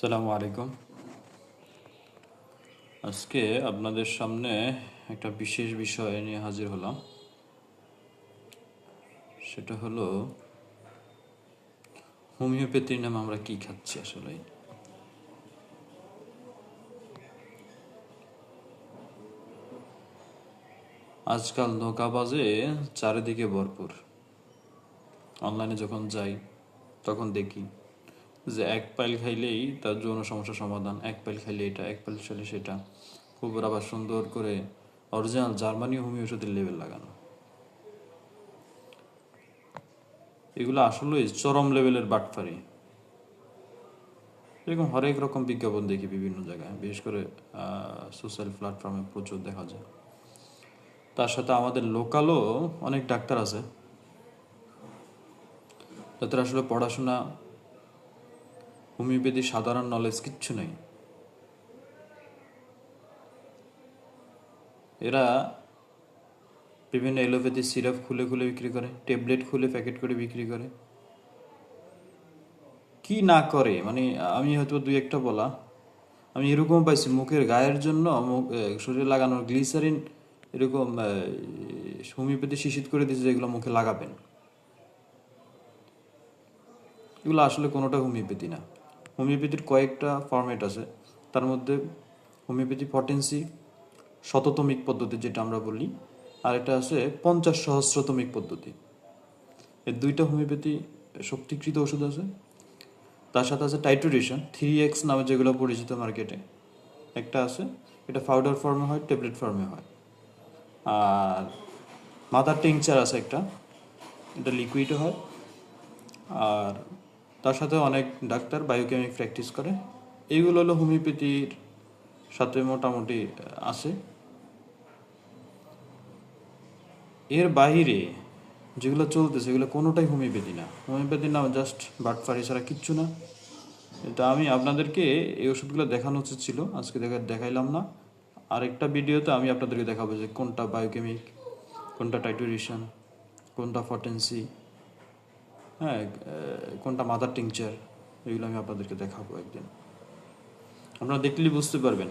আসসালামু আলাইকুম। আজকে আপনাদের সামনে একটা বিশেষ বিষয় নিয়ে হাজির হলাম। সেটা হলো হোমিওপ্যাথির নামে আমরা কি খাচ্ছি আসলে। আজকাল ধোঁকাবাজে চারিদিকে ভরপুর। অনলাইনে যখন যাই তখন দেখি যে এক পাইল খাইলেই তার যৌন সমস্যার সমাধান, এক পাইল খাইলে এটা, এক পাইল খাইলে সেটা, খুব আবার সুন্দর করে অরিজিনাল জার্মানি হোমিও ওষুধের লেবেল লাগানো। এগুলো আসলেই চরম লেভেলের বাটপারি। এরকম হরেক রকম বিজ্ঞাপন দেখি বিভিন্ন জায়গায়, বিশেষ করে সোশ্যাল প্ল্যাটফর্মে প্রচুর দেখা যায়। তার সাথে আমাদের লোকালও অনেক ডাক্তার আছে যাদের আসলে পড়াশোনা, হোমিওপ্যাথি সাধারণ নলেজ কিচ্ছু নেই। এরা বিভিন্ন এলোপ্যাথি সিরাপ খুলে খুলে বিক্রি করে, ট্যাবলেট খুলে প্যাকেট করে বিক্রি করে, কি না করে। মানে আমি হয়তো দুই একটা বলা, আমি এরকম পাইছি মুখের গায়ের জন্য শরীরে লাগানোর গ্লিসারিন এরকম হোমিওপ্যাথি শিশির করে দিয়েছে যেগুলো মুখে লাগাবেন। এগুলো আসলে কোনোটা হোমিওপ্যাথি না। হোমিওপ্যাথির কয়েকটা ফরম্যাট আছে, তার মধ্যে হোমিওপ্যাথি পটেন্সি শততমিক পদ্ধতি যেটা আমরা বলি, আর এটা আছে 50 সহস্রতমিক পদ্ধতি। এই দুইটা হোমিওপ্যাথি শক্তিকৃত ওষুধ আছে। তার সাথে আছে টাইট্রেশন 3x নামে যেগুলো পরিচিত মার্কেটে একটা আছে, এটা পাউডার ফর্মে হয়, ট্যাবলেট ফর্মে হয়। আর মাদার টিংচার আছে একটা, এটা লিকুইডও হয়। আর তার সাথে অনেক ডাক্তার বায়োকেমিক প্র্যাকটিস করে। এইগুলো হলো হোমিওপ্যাথির সাথে মোটামুটি আছে। এর বাইরে যেগুলো চলতেছে এগুলো কোনোটাই হোমিওপ্যাথি না। হোমিওপ্যাথির নাম জাস্ট বাটফারি ছাড়া কিচ্ছু না। এটা আমি আপনাদেরকে এই ওষুধগুলো দেখানো উচিত ছিল, আজকে দেখাইলাম না। আরেকটা ভিডিওতে আমি আপনাদেরকে দেখাবো যে কোনটা বায়োকেমিক, কোনটা টাইটুরেশন, কোনটা ফটেন্সি, হ্যাঁ, কোনটা মাদার টিংচার, এগুলো আমি আপনাদেরকে দেখাবো একদিন। আপনারা দেখলেই বুঝতে পারবেন।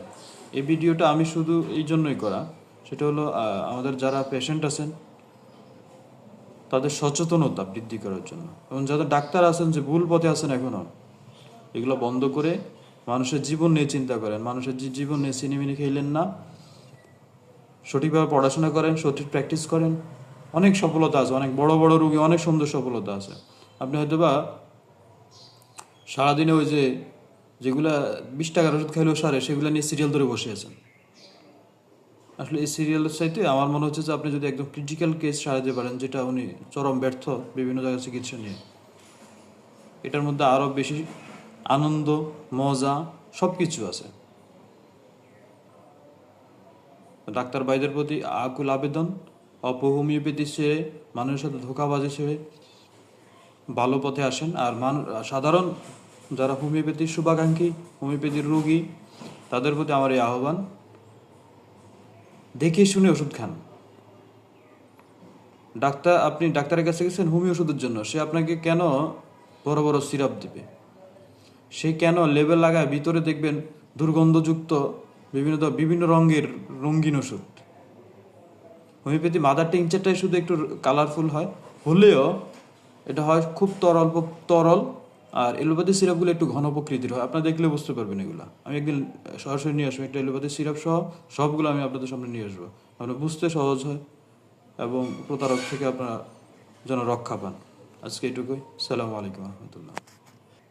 এই ভিডিওটা আমি শুধু এই জন্যই করা, সেটা হলো আমাদের যারা পেশেন্ট আছেন তাদের সচেতনতা বৃদ্ধি করার জন্য, এবং যাদের ডাক্তার আছেন যে ভুল পথে আছেন এখনও, এগুলো বন্ধ করে মানুষের জীবন নিয়ে চিন্তা করেন। মানুষের জীবন নিয়ে সিনেমিনি খেলেন না, সঠিকভাবে পড়াশোনা করেন, সঠিক প্র্যাকটিস করেন। অনেক সফলতা আছে, অনেক বড় বড় রোগী অনেক সুন্দর সফলতা আছে। আপনি হয়তো বা সারাদিনে ওই যেগুলা 20 টাকার ওষুধ খাইলেও সারে, সেগুলো নিয়ে সিরিয়াল ধরে বসে আছেন। আসলে এই সিরিয়ালের চাইতে আমার মনে হচ্ছে যে আপনি যদি একদম ক্রিটিক্যাল কেস সারাতে পারেন, যেটা উনি চরম ব্যর্থ বিভিন্ন জায়গায় চিকিৎসা নিয়ে, এটার মধ্যে আরও বেশি আনন্দ, মজা সব কিছু আছে। ডাক্তার ভাইদের প্রতি আকুল আবেদন, হোমিওপ্যাথি ছেড়ে, মানুষের সাথে ধোঁকাবাজি ছেড়ে ভালো পথে আসেন। আর সাধারণ যারা হোমিওপ্যাথির শুভাকাঙ্ক্ষী, হোমিওপ্যাথির রোগী, তাদের প্রতি আমার এই আহ্বান, দেখে শুনে ওষুধ খান। আপনি ডাক্তারের কাছে গেছেন হোমিও ওষুধের জন্য, সে আপনাকে কেন বড় বড় সিরাপ দিবে? সে কেন লেবেল লাগায় ভিতরে দেখবেন দুর্গন্ধযুক্ত বিভিন্ন রঙের রঙিন ওষুধ? হোমিওপ্যাথি মাদার টিংচারটাই শুধু একটু কালারফুল হয়, হলেও এটা হয় খুব তরল। আর এলোপ্যাথি সিরাপগুলো একটু ঘন প্রকৃতির হয়, আপনারা দেখলে বুঝতে পারবেন। এগুলো আমি একদিন সরাসরি নিয়ে আসবো, একটা এলোপ্যাথি সিরাপ সহ সবগুলো আমি আপনাদের সামনে নিয়ে আসবো, আপনারা বুঝতে সহজ হয় এবং প্রতারক থেকে আপনারা যেন রক্ষা পান। আজকে এটুকুই। সালামু আলাইকুম রহমতুল্লাহ।